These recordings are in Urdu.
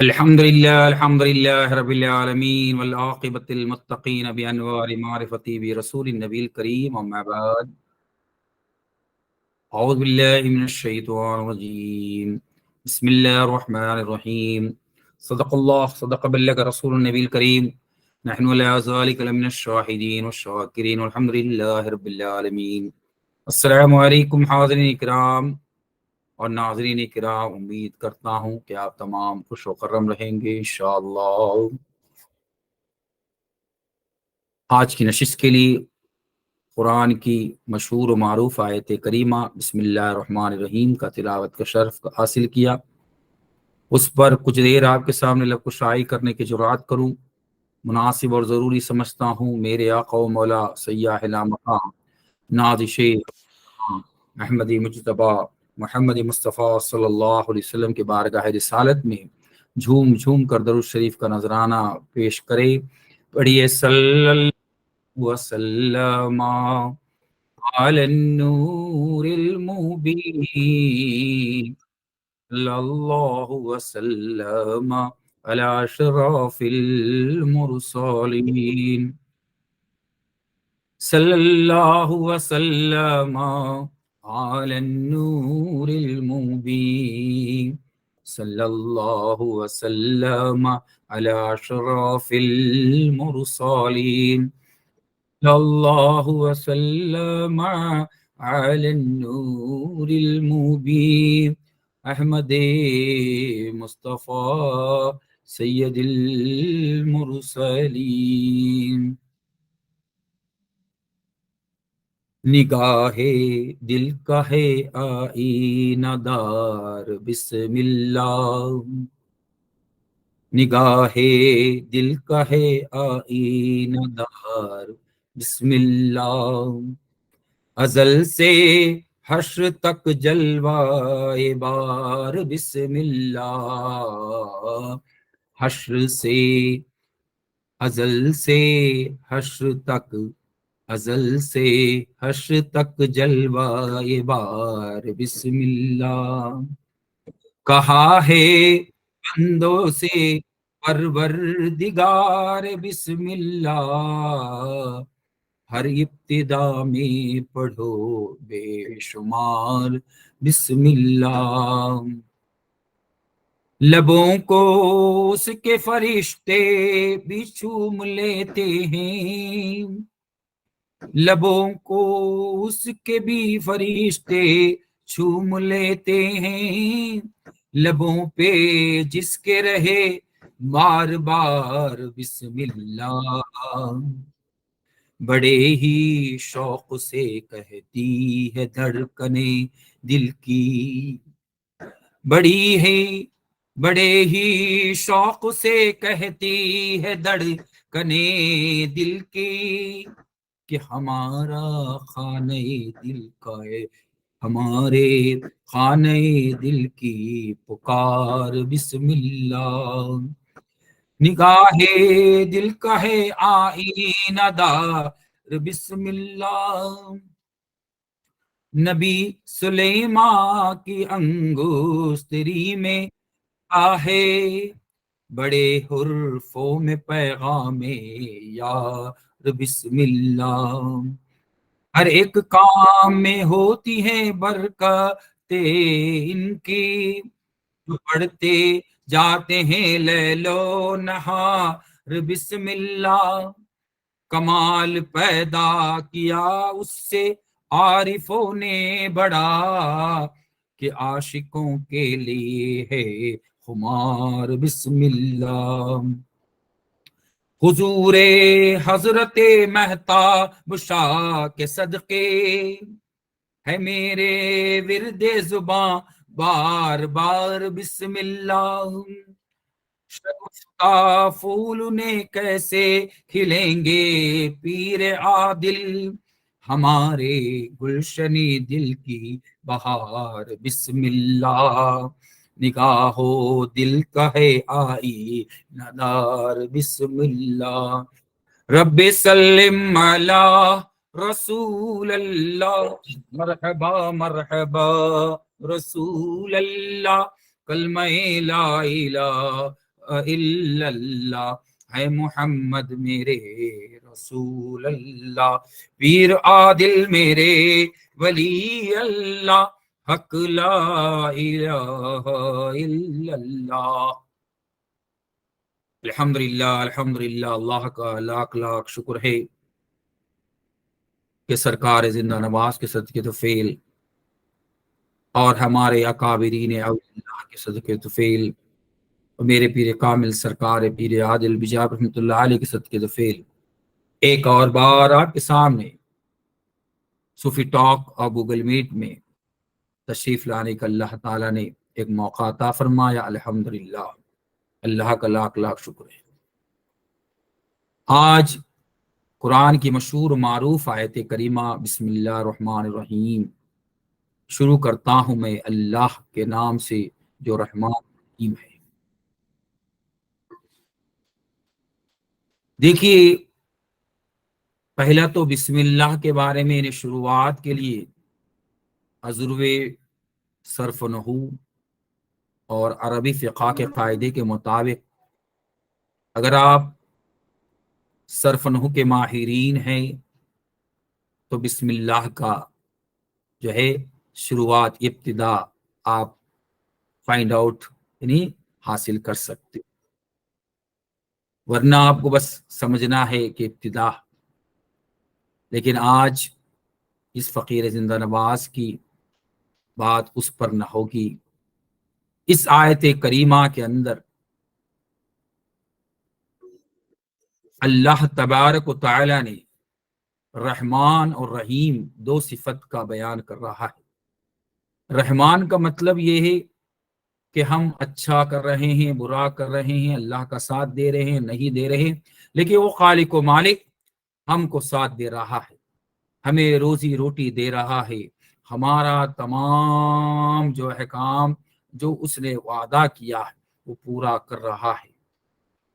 الحمد لله رب العالمين والعاقبة للمتقين بأنوار معرفتي برسول النبي الكريم أما بعد أعوذ بالله من الشيطان الرجيم بسم الله الرحمن الرحيم صدق بلغ رسول النبي الكريم نحن على ذلك لمن الشاهدين والشاكرين والحمد لله رب العالمين السلام علیکم حاضرین اکرام اور ناظرین کرام، امید کرتا ہوں کہ آپ تمام خوش و خرم رہیں گے انشاءاللہ۔ آج کی نشست کے لیے قرآن کی مشہور و معروف آیت کریمہ بسم اللہ الرحمن الرحیم کا تلاوت کا شرف حاصل کیا۔ اس پر کچھ دیر آپ کے سامنے لب کشائی کرنے کی جرات کروں مناسب اور ضروری سمجھتا ہوں۔ میرے آقا و مولا سیاح لامقام نازش احمدی مجتبی محمد مصطفیٰ صلی اللہ علیہ وسلم کے بارگاہ رسالت میں جھوم جھوم کر درود شریف کا نذرانہ پیش کرے۔ پڑھیے صلی اللہ وسلم علی النور المبین، صلی اللہ وسلم علی اشرف المرسلین، صلی اللہ وسلم علی النور المبین، صلی اللہ وسلم علی اشرف المرسلین، صلی اللہ وسلم علی النور المبین، احمد مصطفیٰ سید المرسلین۔ نگاہ دل کا ہے آئینہ دار بسم اللہ، نگاہ دل کا ہے آئینہ دار بسم اللہ، ازل سے حشر تک جلوائے بار بسم اللہ، حشر سے ازل سے حشر تک، ازل سے حشر تک جلوائے بار بسم اللہ، کہا ہے بندوں سے پروردگار بسم اللہ، ہر ابتدا میں پڑھو بے شمار بسم اللہ، لبوں کو اس کے فرشتے بھی چوم لیتے ہیں، لبوں کو اس کے بھی فرشتے چوم لیتے ہیں، لبوں پہ جس کے رہے بار بار بسم اللہ، بڑے ہی شوق سے کہتی ہے دھڑکنیں دل کی، بڑے ہی شوق سے کہتی ہے دھڑکنیں دل کی، کہ ہمارا خانہ دل کا ہے، ہمارے خانہ دل کی پکار بسم اللہ، نگاہ دل کا ہے آئینہ دار بسم اللہ، نبی سلیمان کی انگشتری میں ہے بڑے حرفوں میں پیغام یار بسم اللہ، ہر ایک کام میں ہوتی ہے برکتیں ان کی، جو پڑھتے جاتے ہیں لیل و نہار بسم اللہ، کمال پیدا کیا اس سے عارفوں نے بڑا، کہ عاشقوں کے لیے ہے خمار بسم اللہ، حضور حضرت مہتاب شاہ کے صدقے ہے میرے ورد زباں بار بار بسم اللہ، شگفتہ پھول نے کیسے کھلیں گے پیر عادل، ہمارے گلشنی دل کی بہار بسم اللہ، نگاہو دل کا ہے آئینہ دار بسم اللہ، رب سلم علی رسول اللہ، مرحبا مرحبا رسول اللہ، کلمہ لا الہ الا اللہ، ہے محمد میرے رسول اللہ، پیر عادل میرے ولی اللہ، حق لا الہ الا اللہ۔ الحمدللہ الحمدللہ، اللہ کا لاکھ لاکھ شکر ہے کہ سرکار زندہ نواز کے صدقے طفیل اور ہمارے اکابرین اولیاء کے صدقے طفیل، میرے پیر کامل سرکار پیر عادل بجاب رحمۃ اللہ علیہ کے صدقے طفیل، ایک اور بار آپ کے سامنے صوفی ٹاک اور گوگل میٹ میں تشریف لانے کا اللہ تعالیٰ نے ایک موقع عطا فرمایا۔ الحمدللہ، اللہ کا لاکھ لاکھ شکر ہے۔ آج قرآن کی مشہور معروف آیت کریمہ بسم اللہ الرحمن الرحیم شروع کرتا ہوں میں اللہ کے نام سے جو رحمان رحیم ہے۔ دیکھیے، پہلا تو بسم اللہ کے بارے میں شروعات کے لیے عذر صرف نحو اور عربی فقہ کے قاعدے کے مطابق اگر آپ صرف نحو کے ماہرین ہیں تو بسم اللہ کا جو ہے شروعات ابتدا آپ فائنڈ آؤٹ یعنی حاصل کر سکتے، ورنہ آپ کو بس سمجھنا ہے کہ ابتدا۔ لیکن آج اس فقیر زندہ نواز کی بات اس پر نہ ہوگی۔ اس آیت کریمہ کے اندر اللہ تبارک و تعالی نے رحمان اور رحیم دو صفت کا بیان کر رہا ہے۔ رحمان کا مطلب یہ ہے کہ ہم اچھا کر رہے ہیں، برا کر رہے ہیں، اللہ کا ساتھ دے رہے ہیں، نہیں دے رہے، لیکن وہ خالق و مالک ہم کو ساتھ دے رہا ہے، ہمیں روزی روٹی دے رہا ہے، ہمارا تمام جو احکام جو اس نے وعدہ کیا ہے وہ پورا کر رہا ہے،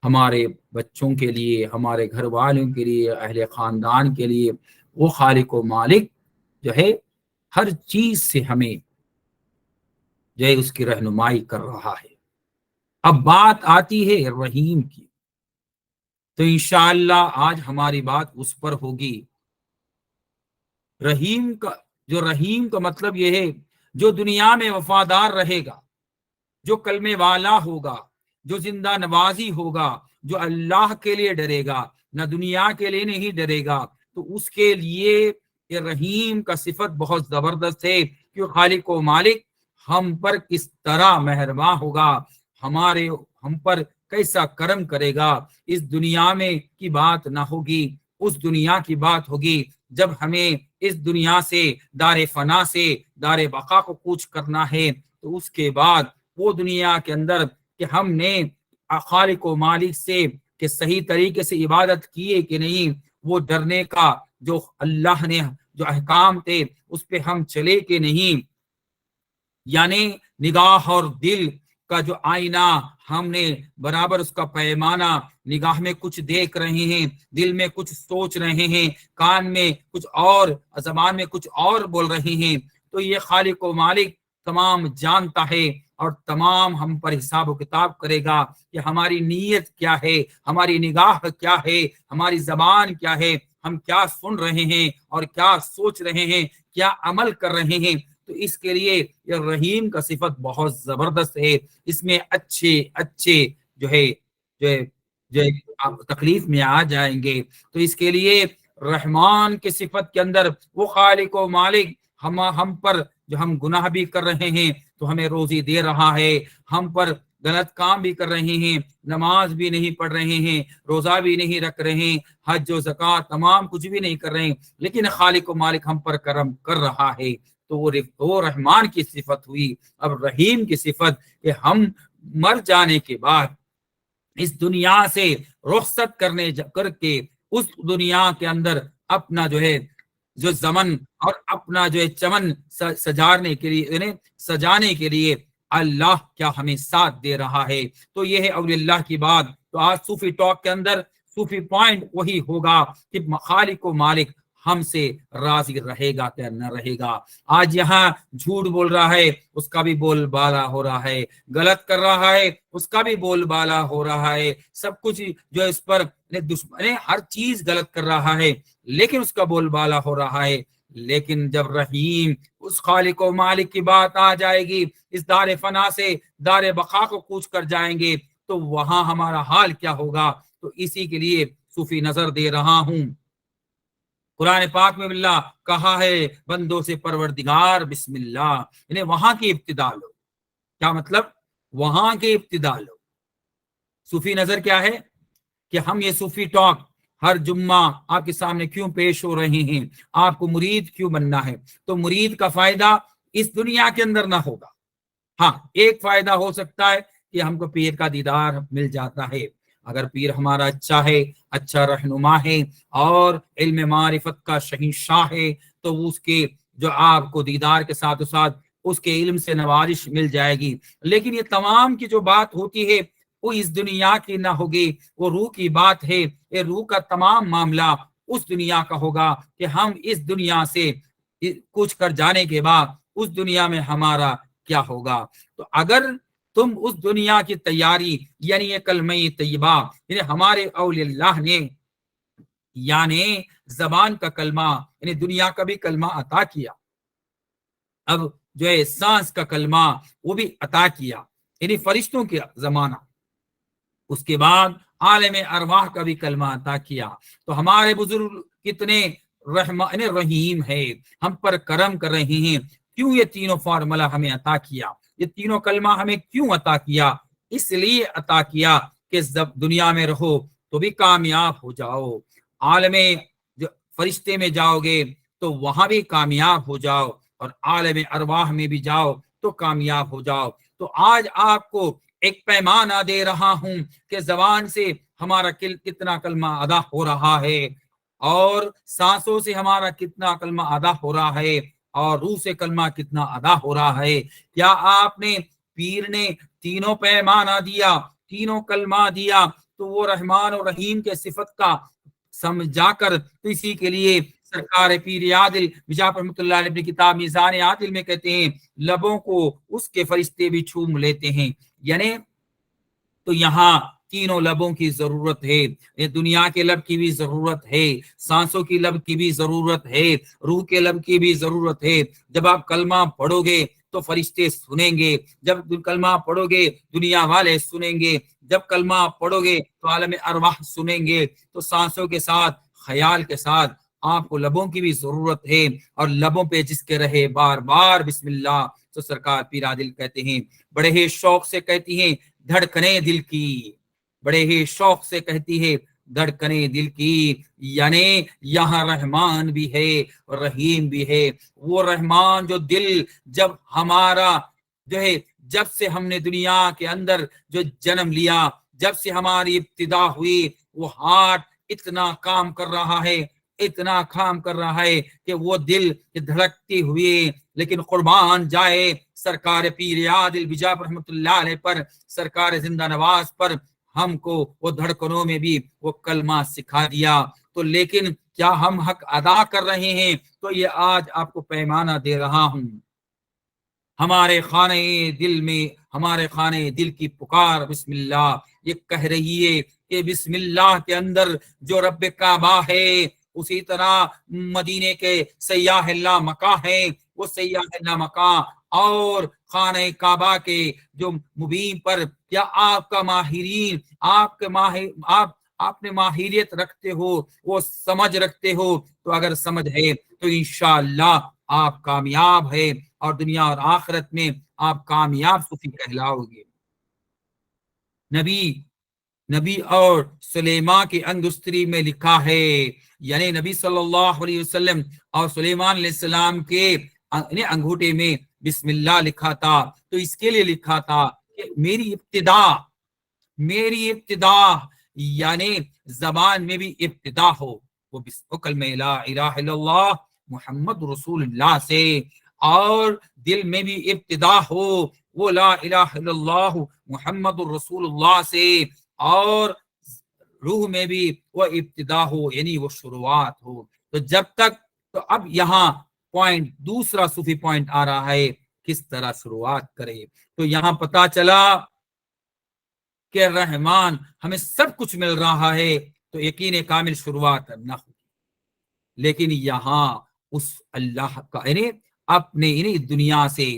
ہمارے بچوں کے لیے، ہمارے گھر والوں کے لیے، اہل خاندان کے لیے وہ خالق و مالک جو ہے ہر چیز سے ہمیں جو ہے اس کی رہنمائی کر رہا ہے۔ اب بات آتی ہے رحیم کی، تو انشاءاللہ آج ہماری بات اس پر ہوگی۔ رحیم کا مطلب یہ ہے جو دنیا میں وفادار رہے گا، جو کلمے والا ہوگا، جو زندہ نوازی ہوگا، جو اللہ کے لیے ڈرے گا، نہ دنیا کے لیے نہیں ڈرے گا، تو اس کے لیے یہ رحیم کا صفت بہت زبردست ہے کہ خالق و مالک ہم پر کس طرح مہرباں ہوگا، ہم پر کیسا کرم کرے گا۔ اس دنیا میں کی بات نہ ہوگی، اس دنیا کی بات ہوگی جب ہمیں اس دنیا سے، دار فنا سے دار بقا کو کوچ کرنا ہے، تو اس کے بعد وہ دنیا کے اندر کہ ہم نے خالق و مالک سے کہ صحیح طریقے سے عبادت کیے کہ نہیں، وہ ڈرنے کا جو اللہ نے جو احکام تھے اس پہ ہم چلے کہ نہیں، یعنی نگاہ اور دل کا جو آئینہ ہم نے برابر اس کا پیمانہ، نگاہ میں کچھ دیکھ رہے ہیں، دل میں کچھ سوچ رہے ہیں، کان میں کچھ اور، زبان میں کچھ اور بول رہے ہیں، تو یہ خالق و مالک تمام جانتا ہے اور تمام ہم پر حساب و کتاب کرے گا کہ ہماری نیت کیا ہے، ہماری نگاہ کیا ہے، ہماری زبان کیا ہے، ہم کیا سن رہے ہیں اور کیا سوچ رہے ہیں، کیا عمل کر رہے ہیں۔ تو اس کے لیے یہ رحیم کا صفت بہت زبردست ہے، اس میں اچھے جو ہے آپ تکلیف میں آ جائیں گے۔ تو اس کے لیے رحمان کے صفت کے اندر وہ خالق و مالک ہم پر جو ہم گناہ بھی کر رہے ہیں تو ہمیں روزی دے رہا ہے، ہم پر غلط کام بھی کر رہے ہیں، نماز بھی نہیں پڑھ رہے ہیں، روزہ بھی نہیں رکھ رہے ہیں، حج و زکوٰۃ تمام کچھ بھی نہیں کر رہے ہیں، لیکن خالق و مالک ہم پر کرم کر رہا ہے، تو وہ رحمان کی صفت ہوئی۔ اب رحیم کی صفت کہ ہم مر جانے کے بعد اس دنیا سے رخصت کر کے اس دنیا کے اندر اپنا جو ہے جو زمن اور اپنا جو ہے چمن سجانے کے لیے اللہ کیا ہمیں ساتھ دے رہا ہے۔ تو یہ ہے اولیاء اللہ کی بات۔ تو آج صوفی ٹاک کے اندر صوفی پوائنٹ وہی ہوگا کہ خالق و مالک ہم سے راضی رہے گا کہ نہ رہے گا۔ آج یہاں جھوٹ بول رہا ہے، اس کا بھی بول بالا ہو رہا ہے، غلط کر رہا ہے، اس کا بھی بول بالا ہو رہا ہے، سب کچھ جو اس پر دشمن ہر چیز غلط کر رہا ہے، لیکن اس کا بول بالا ہو رہا ہے۔ لیکن جب رحیم اس خالق و مالک کی بات آ جائے گی، اس دار فنا سے دار بقا کو کوچ کر جائیں گے، تو وہاں ہمارا حال کیا ہوگا؟ تو اسی کے لیے صوفی نظر دے رہا ہوں۔ قرآن پاک میں اللہ کہا ہے بندوں سے پروردگار بسم اللہ، یعنی وہاں کی ابتدا لو۔ کیا مطلب؟ وہاں کی ابتدا لو۔ صوفی نظر کیا ہے کہ ہم یہ صوفی ٹاک ہر جمعہ آپ کے سامنے کیوں پیش ہو رہے ہیں؟ آپ کو مرید کیوں بننا ہے؟ تو مرید کا فائدہ اس دنیا کے اندر نہ ہوگا، ہاں ایک فائدہ ہو سکتا ہے کہ ہم کو پیر کا دیدار مل جاتا ہے۔ اگر پیر ہمارا اچھا ہے، اچھا رہنما ہے اور علم معرفت کا شہنشاہ ہے، تو اس کے جو آپ کو دیدار کے ساتھ ساتھ اس کے علم سے نوازش مل جائے گی۔ لیکن یہ تمام کی جو بات ہوتی ہے وہ اس دنیا کی نہ ہوگی، وہ روح کی بات ہے۔ یہ روح کا تمام معاملہ اس دنیا کا ہوگا کہ ہم اس دنیا سے کچھ کر جانے کے بعد اس دنیا میں ہمارا کیا ہوگا۔ تو اگر تم اس دنیا کی تیاری، یعنی یہ کلمہ طیبہ، یعنی ہمارے اولیاء اللہ نے یعنی زبان کا کلمہ، یعنی دنیا کا بھی کلمہ عطا کیا، اب جو ہے سانس کا کلمہ وہ بھی عطا کیا، یعنی فرشتوں کے زمانہ، اس کے بعد عالم ارواح کا بھی کلمہ عطا کیا۔ تو ہمارے بزرگ کتنے رحیم ہے، ہم پر کرم کر رہے ہیں۔ کیوں یہ تینوں فارمولا ہمیں عطا کیا؟ یہ تینوں کلمہ ہمیں کیوں عطا کیا؟ اس لیے عطا کیا کہ جب دنیا میں رہو تو بھی کامیاب ہو جاؤ، عالم فرشتے میں جاؤ گے تو وہاں بھی کامیاب ہو جاؤ، اور عالم ارواح میں بھی جاؤ تو کامیاب ہو جاؤ۔ تو آج آپ کو ایک پیمانہ دے رہا ہوں کہ زبان سے ہمارا کتنا کلمہ ادا ہو رہا ہے، اور سانسوں سے ہمارا کتنا کلمہ ادا ہو رہا ہے، اور روح سے کلمہ کتنا ادا ہو رہا ہے۔ کیا آپ نے پیر نے تینوں پیمانہ دیا، تینوں کلمہ دیا، تو وہ رحمان و رحیم کے صفت کا سمجھا کر، تو اسی کے لیے سرکار پیر عادل بجاپور رحمۃ اللہ علیہ اپنی کتاب میزان عادل میں کہتے ہیں لبوں کو اس کے فرشتے بھی چوم لیتے ہیں۔ یعنی تو یہاں تینوں لبوں کی ضرورت ہے، یہ دنیا کے لب کی بھی ضرورت ہے، سانسوں کی لب کی بھی ضرورت ہے، روح کے لب کی بھی ضرورت ہے۔ جب آپ کلمہ پڑھو گے تو فرشتے سنیں گے، جب کلمہ پڑھو گے دنیا والے سنیں گے، جب کلمہ پڑھو گے تو عالم ارواح سنیں گے۔ تو سانسوں کے ساتھ، خیال کے ساتھ آپ کو لبوں کی بھی ضرورت ہے، اور لبوں پہ جس کے رہے بار بار بسم اللہ، تو سرکار پیر عادل کہتے ہیں، بڑے ہی شوق سے کہتی ہیں دھڑکنیں دل کی، بڑے ہی شوق سے کہتی ہے دھڑکنیں دل کی، یعنی یہاں رحمان بھی ہے رحیم بھی ہے۔ وہ رحمان جو دل جب ہمارا جو ہے، جب سے ہم نے دنیا کے اندر جو جنم لیا، جب سے ہماری ابتدا ہوئی، وہ ہارٹ اتنا کام کر رہا ہے، اتنا کام کر رہا ہے کہ وہ دل دھڑکتی ہوئی، لیکن قربان جائے سرکار پیر عادل بجاپور رحمۃ اللہ علیہ پر، سرکار زندہ نواز پر، ہم کو وہ دھڑکنوں میں بھی وہ کلمہ سکھا دیا۔ تو لیکن کیا ہم حق ادا کر رہے ہیں؟ تو یہ آج آپ کو پیمانہ دے رہا ہوں۔ ہمارے خانے دل میں، ہمارے خانے دل کی پکار بسم اللہ یہ کہہ رہی ہے کہ بسم اللہ کے اندر جو رب کعبہ ہے، اسی طرح مدینے کے سیاح اللہ مکہ ہیں، وہ سیاح اللہ مکہ اور خانہ کعبہ کے جو مبین پر کیا آپ کا ماہرین، آپ نے ماہریت رکھتے ہو، وہ سمجھ رکھتے ہو؟ تو اگر سمجھ ہے تو انشاءاللہ آپ کامیاب ہے، اور دنیا اور آخرت میں آپ کامیاب صوفی کہلاؤ گے۔ نبی اور سلیمان کی انگشتری میں لکھا ہے، یعنی نبی صلی اللہ علیہ وسلم اور سلیمان علیہ السلام کے انگوٹھے میں بسم اللہ لکھا تھا، تو اس کے لیے لکھا تھا کہ میری ابتدا یعنی زبان میں بھی ابتدا ہو وہ کلمہ لا الہ الا اللہ محمد رسول اللہ سے، اور دل میں بھی ابتدا ہو وہ لا الہ الا اللہ محمد رسول اللہ سے، اور روح میں بھی وہ ابتدا ہو، یعنی وہ شروعات ہو۔ تو جب تک، تو اب یہاں پوائنٹ، دوسرا صوفی پوائنٹ آ رہا ہے، کس طرح شروعات کرے۔ تو یہاں پتا چلا کہ رحمان ہمیں سب کچھ مل رہا ہے تو یقین کامل شروعات نہ ہو، لیکن یہاں اس اللہ کا، یعنی اپنے یعنی دنیا سے،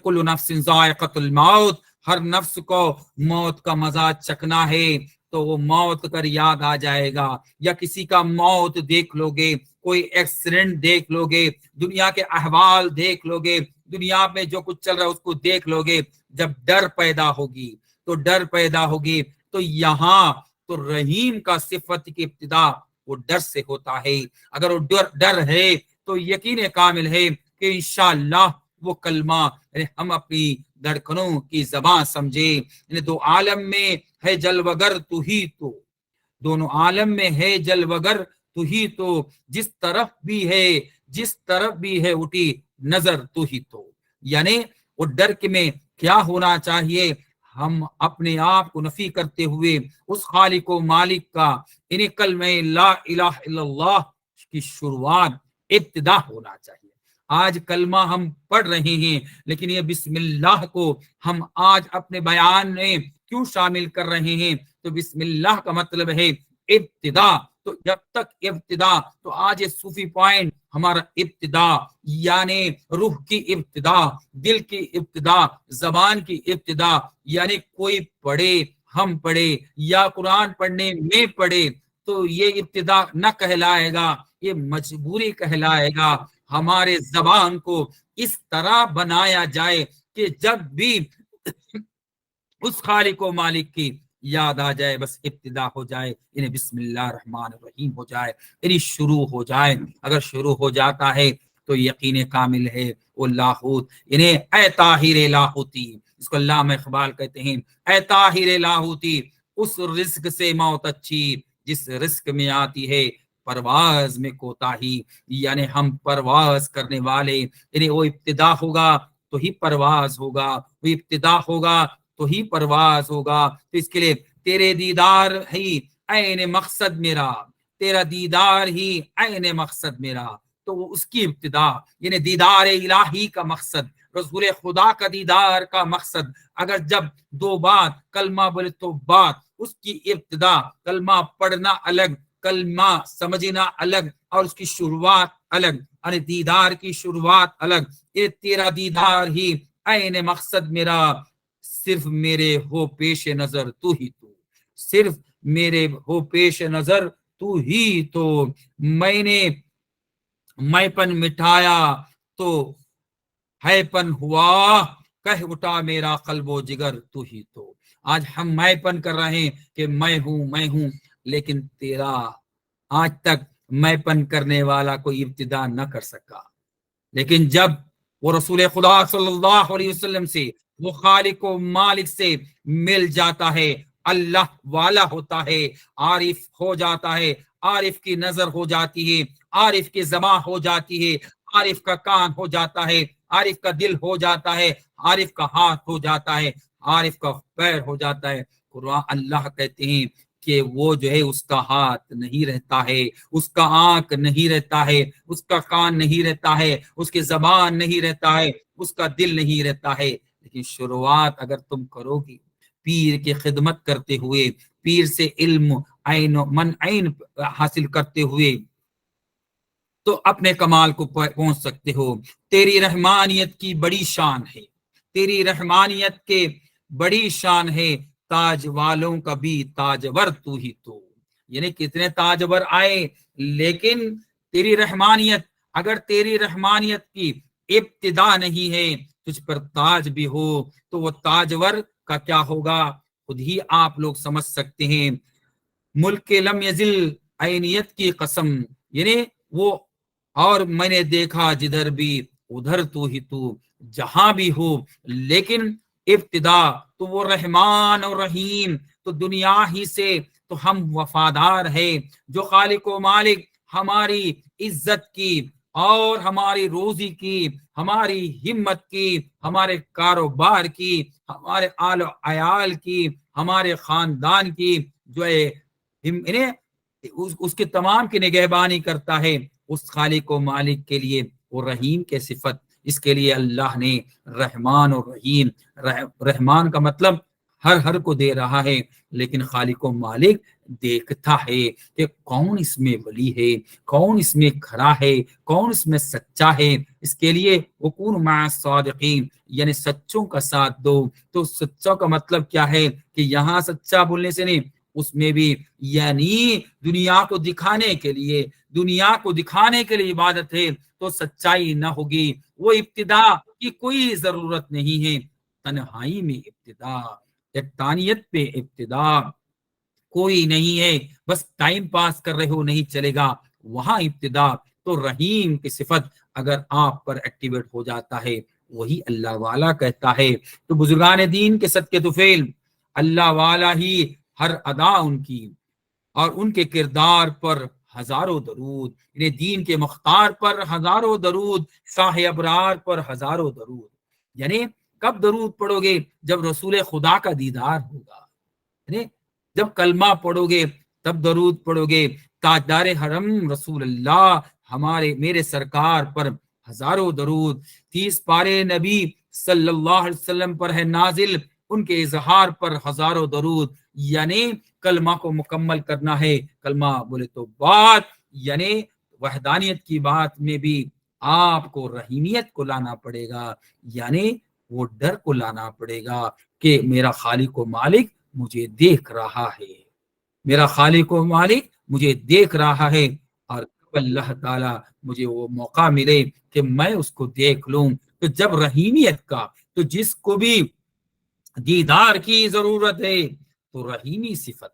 کل نفس ذائقۃ الموت، ہر نفس کو موت کا مزہ چکھنا ہے، تو وہ موت کر یاد آ جائے گا، یا کسی کا موت دیکھ لو گے، کوئی ایکسیڈنٹ دیکھ لو گے، دنیا کے احوال دیکھ لو گے، دنیا میں جو کچھ چل رہا ہے اس کو دیکھ لو گے، جب ڈر پیدا ہوگی تو ڈر پیدا ہوگی، تو یہاں تو رحیم کا صفت کی ابتدا وہ ڈر سے ہوتا ہے۔ اگر وہ ڈر ہے تو یقین کامل ہے کہ انشاءاللہ وہ کلمہ ہم اپنی دھڑکنوں کی زبان سمجھے۔ دو عالم میں ہے جلوگر تو ہی تو، دونوں عالم میں ہے جلوگر تو ہی تو، جس طرف بھی ہے اٹھی نظر تو ہی تو، یعنی وہ ڈر میں کیا ہونا چاہیے، ہم اپنے آپ کو نفی کرتے ہوئے اس خالق و مالک کا انہیں کلمہ لا الہ الا اللہ کی شروعات، ابتدا ہونا چاہیے۔ آج کلمہ ہم پڑھ رہے ہیں، لیکن یہ بسم اللہ کو ہم آج اپنے بیان میں کیوں شامل کر رہے ہیں؟ تو بسم اللہ کا مطلب ہے ابتدا۔ تو جب تک ابتدا، تو آج یہ صوفی پوائنٹ ہمارا ابتدا، یعنی روح کی ابتدا، دل کی ابتدا، زبان کی ابتدا، یعنی کوئی پڑھے، ہم پڑھے یا قرآن پڑھنے میں پڑھے تو یہ ابتدا نہ کہلائے گا، یہ مجبوری کہلائے گا۔ ہمارے زبان کو اس طرح بنایا جائے کہ جب بھی اس خالق و مالک کی یاد آ جائے بس ابتدا ہو جائے، انہیں بسم اللہ الرحمن الرحیم ہو جائے، انہیں شروع ہو جائے۔ اگر شروع ہو جاتا ہے تو یقین کامل ہے وہ لاہوت، انہیں اے طاہر لاہوتی، اس کو علامہ اقبال کہتے ہیں، اے طاہر لاہوتی، اس رزق سے موت اچھی جس رزق میں آتی ہے پرواز میں کوتاہی، یعنی ہم پرواز کرنے والے، یعنی وہ ابتدا ہوگا تو ہی پرواز ہوگا، وہ ابتدا ہوگا تو ہی پرواز ہوگا۔ تو اس کے لیے تیرے دیدار ہی عین مقصد میرا، تیرا دیدار ہی عین مقصد میرا، تو وہ اس کی ابتدا، یعنی دیدار الہی کا مقصد، رسول خدا کا دیدار کا مقصد۔ اگر جب دو بات کلمہ بولے تو بات، اس کی ابتدا، کلمہ پڑھنا الگ، کلمہ سمجھنا الگ، اور اس کی شروعات الگ، یعنی دیدار کی شروعات الگ۔ یہ تیرا دیدار ہی عین مقصد میرا، صرف میرے ہو پیش نظر تو ہی تو، صرف میرے ہو پیش نظر تو ہی تو، میں نے میں پن مٹھایا تو ہے پن ہوا، کہہ اٹھا میرا قلب و جگر تو ہی تو۔ آج ہم میں پن کر رہے ہیں کہ میں ہوں، لیکن تیرا آج تک میں پن کرنے والا کوئی ابتدا نہ کر سکا، لیکن جب وہ رسول خدا صلی اللہ علیہ وسلم سے، وہ خالق و مالک سے مل جاتا ہے، اللہ والا ہوتا ہے، عارف ہو جاتا ہے، عارف کی نظر ہو جاتی ہے، عارف کی زبان ہو جاتی ہے، عارف کا کان ہو جاتا ہے، عارف کا دل ہو جاتا ہے، عارف کا ہاتھ ہو جاتا ہے، عارف کا پیر ہو جاتا ہے۔ قرآن اللہ کہتے ہیں کہ وہ جو ہے اس کا ہاتھ نہیں رہتا ہے، اس کا آنکھ نہیں رہتا ہے، اس کا کان نہیں رہتا ہے، اس کی زبان نہیں رہتا ہے، اس کا دل نہیں رہتا ہے، لیکن شروعات اگر تم کرو گی پیر کی خدمت کرتے ہوئے، پیر سے علم عین من عین حاصل کرتے ہوئے، تو اپنے کمال کو پہنچ سکتے ہو۔ تیری رحمانیت کی بڑی شان ہے، تیری رحمانیت کے بڑی شان ہے، تاج والوں کا بھی تاجور تو ہی تو، یعنی کتنے تاجور آئے، لیکن تیری رحمانیت، اگر تیری رحمانیت کی ابتدا نہیں ہے، تجھ پر تاج بھی ہو تو وہ تاجور کا کیا ہوگا خود ہی آپ لوگ سمجھ سکتے ہیں۔ ملک لم یزل عینیت کی قسم، یعنی وہ، اور میں نے دیکھا جدھر بھی ادھر تو ہی تو، جہاں بھی ہو، لیکن ابتدا تو وہ رحمان اور رحیم، تو دنیا ہی سے تو ہم وفادار ہے، جو خالق و مالک ہماری عزت کی اور ہماری روزی کی، ہماری ہمت کی، ہمارے کاروبار کی، ہمارے آل و عیال کی، ہمارے خاندان کی جو ہے انہیں اس کے تمام کی نگہبانی کرتا ہے اس خالق و مالک کے لیے وہ رحیم کے صفت، اس کے لیے اللہ نے رحمان اور رحیم، رحمان کا مطلب ہر کو دے رہا ہے، لیکن خالق و مالک دیکھتا ہے کہ کون اس میں ولی ہے، کون اس میں کھڑا ہے، کون اس میں سچا ہے، اس کے لیے وکون مع الصادقین، یعنی سچوں کا ساتھ دو۔ تو سچوں کا مطلب کیا ہے کہ یہاں سچا بولنے سے نہیں، اس میں بھی یعنی دنیا کو دکھانے کے لیے، دنیا کو دکھانے کے لیے عبادت ہے تو سچائی نہ ہوگی، وہ ابتدا کی کوئی ضرورت نہیں ہے، تنہائی میں ابتدا، یکتانیت پہ ابتدا کوئی نہیں ہے، بس ٹائم پاس کر رہے ہو نہیں چلے گا، وہاں ابتدا۔ تو رحیم کی صفت اگر آپ پر ایکٹیویٹ ہو جاتا ہے، وہی اللہ والا کہتا ہے۔ تو بزرگان دین کے صدقے طفیل اللہ والا ہی ہر ادا ان کی، اور ان کے کردار پر ہزاروں درود، انہیں دین کے مختار پر ہزاروں درود، شاہ ابرار پر ہزاروں درود۔ یعنی کب درود پڑھو گے؟ جب رسول خدا کا دیدار ہوگا، یعنی جب کلمہ پڑھو گے تب درود پڑھو گے۔ تاجدار حرم رسول اللہ میرے سرکار پر ہزاروں درود، 30 پارے نبی صلی اللہ علیہ وسلم پر ہے نازل، ان کے اظہار پر ہزاروں درود۔ یعنی کلمہ کو مکمل کرنا ہے، کلمہ بولے تو بات، یعنی وحدانیت کی بات میں بھی آپ کو رحیمیت کو لانا پڑے گا، یعنی وہ ڈر کو لانا پڑے گا کہ میرا خالق و مالک مجھے دیکھ رہا ہے، میرا خالق و مالک مجھے دیکھ رہا ہے، اور اللہ تعالیٰ مجھے وہ موقع ملے کہ میں اس کو دیکھ لوں۔ تو جب رحیمیت کا، تو جس کو بھی دیدار کی ضرورت ہے تو رحیمی صفت،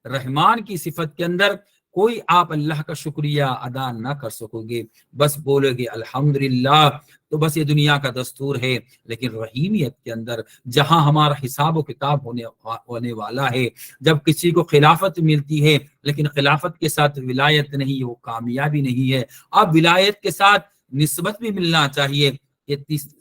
رحمان کی صفت کے اندر کوئی آپ اللہ کا شکریہ ادا نہ کر سکو گے، بس بولو گے الحمدللہ، تو بس یہ دنیا کا دستور ہے۔ لیکن رحیمیت کے اندر جہاں ہمارا حساب و کتاب ہونے والا ہے، جب کسی کو خلافت ملتی ہے لیکن خلافت کے ساتھ ولایت نہیں، وہ کامیابی نہیں ہے۔ اب ولایت کے ساتھ نسبت بھی ملنا چاہیے، یہ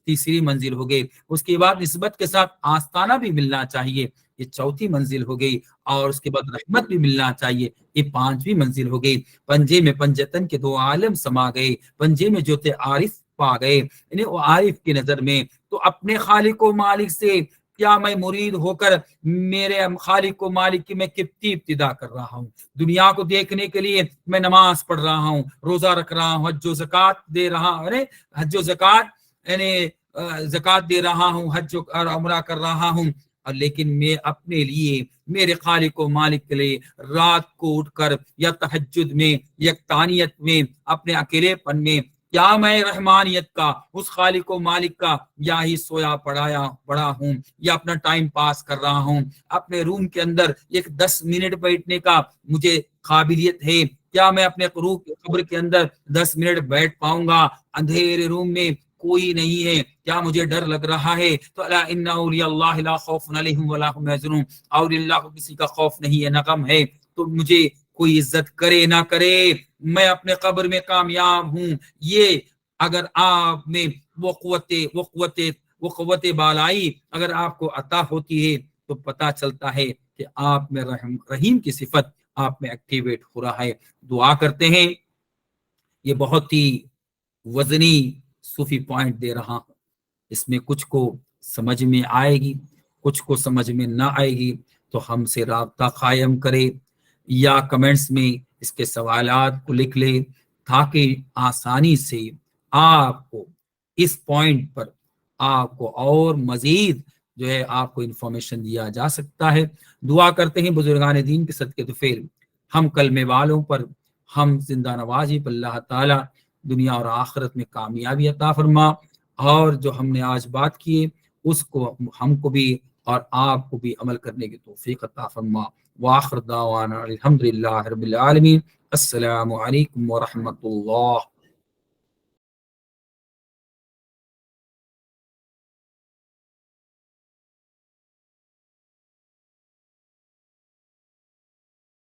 تیسری منزل ہو گئی۔ اس کے بعد نسبت کے ساتھ آستانہ بھی ملنا چاہیے، یہ چوتھی منزل ہو گئی۔ اور اس کے بعد رحمت بھی ملنا چاہیے، یہ 5ویں منزل ہو گئی۔ پنجے میں پنجتن کے 2 عالم سما گئے، پنجے میں جو تھے عارف پا گئے، یعنی وہ عارف کی نظر میں تو اپنے خالق و مالک سے کیا میں مرید ہو کر میرے خالق و مالک کی میں کتنی ابتدا کر رہا ہوں، دنیا کو دیکھنے کے لیے میں نماز پڑھ رہا ہوں، روزہ رکھ رہا ہوں، حج و زکوٰۃ دے رہا ہوں، حج و زکوٰۃ یعنی زکوٰۃ دے رہا ہوں، حج اور عمرہ کر رہا ہوں، اور لیکن میں اپنے لیے، میرے خالق و مالک کے لیے رات کو اٹھ کر یا تہجد میں، یکتانیت میں، اپنے اکیلے پن میں، کیا میں رحمانیت کا، اس خالق و مالک کا یا ہی سویا پڑا ہوں، یا اپنا ٹائم پاس کر رہا ہوں؟ اپنے روم کے اندر ایک 10 منٹ بیٹھنے کا مجھے قابلیت ہے، کیا میں اپنے قبر کے اندر 10 منٹ بیٹھ پاؤں گا؟ اندھیرے روم میں کوئی نہیں ہے، کیا مجھے ڈر لگ رہا ہے؟ تو الا ان اولیاء اللہ لا خوف علیہم ولا هم يحزنون، اور اللہ کو کسی کا خوف نہیں ہے نہ غم ہے، تو مجھے کوئی عزت کرے نہ کرے، میں اپنے قبر میں کامیاب ہوں۔ یہ اگر آپ میں وہ قوت بالائی اگر آپ کو عطا ہوتی ہے تو پتہ چلتا ہے کہ آپ میں رحیم کی صفت آپ میں ایکٹیویٹ ہو رہا ہے۔ دعا کرتے ہیں، یہ بہت ہی وزنی صوفی پوائنٹ دے رہا ہوں، اس میں کچھ کو سمجھ میں آئے گی، کچھ کو سمجھ میں نہ آئے گی، تو ہم سے رابطہ قائم کرے یا کمنٹس میں اس کے سوالات کو لکھ لے، تاکہ آسانی سے آپ کو اس پوائنٹ پر آپ کو اور مزید جو ہے آپ کو انفارمیشن دیا جا سکتا ہے۔ دعا کرتے ہیں بزرگان دین کے صدقے طفیل ہم کلمے والوں پر، ہم زندہ نوازی پر اللہ تعالی دنیا اور آخرت میں کامیابی عطا فرما، اور جو ہم نے آج بات کی اس کو ہم کو بھی اور آپ کو بھی عمل کرنے کی توفیق عطا فرما۔ وآخر دعوانا الحمدللہ رب العالمین۔ السلام علیکم ورحمۃ اللہ۔